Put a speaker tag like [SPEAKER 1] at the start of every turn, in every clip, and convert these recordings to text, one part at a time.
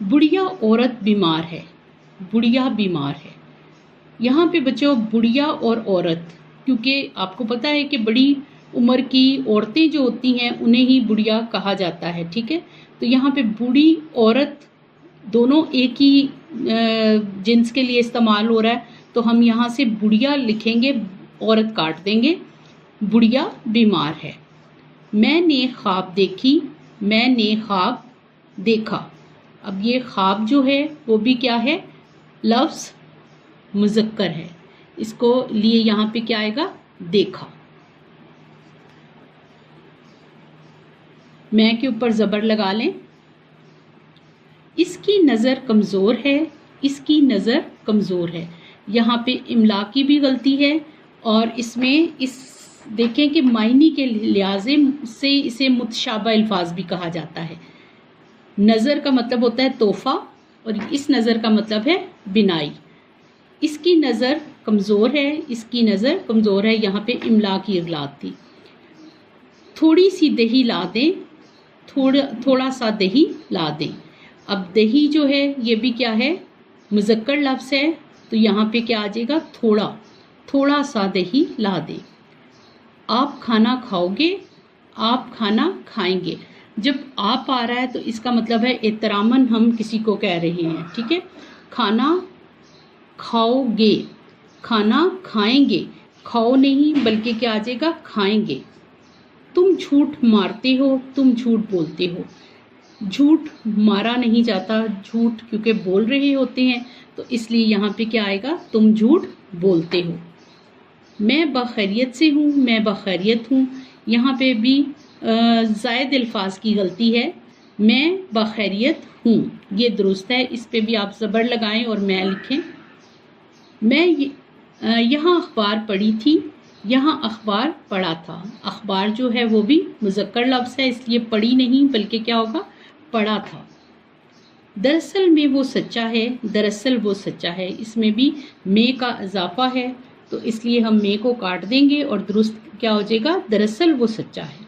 [SPEAKER 1] बुढ़िया औरत बीमार है, बुढ़िया बीमार है। यहाँ पे बच्चों बुढ़िया और औरत, क्योंकि आपको पता है कि बड़ी उम्र की औरतें जो होती हैं उन्हें ही बुढ़िया कहा जाता है, ठीक है। तो यहाँ पे बूढ़ी औरत दोनों एक ही जिन्स के लिए इस्तेमाल हो रहा है, तो हम यहाँ से बुढ़िया लिखेंगे, औरत काट देंगे, बुढ़िया बीमार है। मैंने ख्वाब देखी, मैंने ख्वाब देखा। अब ये ख्वाब जो है वो भी क्या है, लफ्ज़ मुज़क्कर है, इसको लिए यहाँ पे क्या आएगा, देखा। मैं के ऊपर ज़बर लगा लें। इसकी नज़र कमज़ोर है, इसकी नज़र कमज़ोर है। यहाँ पे इमला की भी गलती है और इसमें इस देखें कि मायने के लिहाज से इसे मुतशाबा अल्फाज भी कहा जाता है। नज़र का मतलब होता है तोहफ़ा और इस नज़र का मतलब है बिनाई। इसकी नज़र कमज़ोर है, इसकी नज़र कमज़ोर है, यहाँ पे इमला की इगलात थी। थोड़ी सी दही ला दें, थोड़ा सा दही ला दें। अब दही जो है ये भी क्या है, मुज़क्कर लफ्ज़ है, तो यहाँ पे क्या आ जाएगा, थोड़ा सा दही ला दें। आप खाना खाओगे, आप खाना खाएंगे। जब आप आ रहा है तो इसका मतलब है एहतरामन हम किसी को कह रहे हैं, ठीक है। खाना खाओगे, खाना खाएंगे, खाओ नहीं बल्कि क्या आ जाएगा, खाएंगे। तुम झूठ मारते हो, तुम झूठ बोलते हो। झूठ मारा नहीं जाता, झूठ क्योंकि बोल रहे होते हैं तो इसलिए यहाँ पे क्या आएगा, तुम झूठ बोलते हो। मैं बखैरियत से हूँ, मैं बखैरियत हूँ। यहाँ पे भी ज़ायद अल्फाज की गलती है, मैं बखैरियत हूँ ये दुरुस्त है, इस पे भी आप ज़बर लगाएं और मैं लिखें। मैं यहाँ अखबार पढ़ी थी, यहाँ अखबार पढ़ा था। अखबार जो है वो भी मुज़क्कर लफ्ज़ है, इसलिए पढ़ी नहीं बल्कि क्या होगा, पढ़ा था। दरअसल में वो सच्चा है, दरअसल वो सच्चा है, इसमें भी में का इजाफा है तो इसलिए हम में को काट देंगे और दुरुस्त क्या हो जाएगा, दरअसल वो सच्चा है।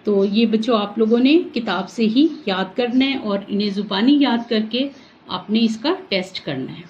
[SPEAKER 1] तो ये बच्चों आप लोगों ने किताब से ही याद करना है और इन्हें ज़ुबानी याद करके आपने इसका टेस्ट करना है।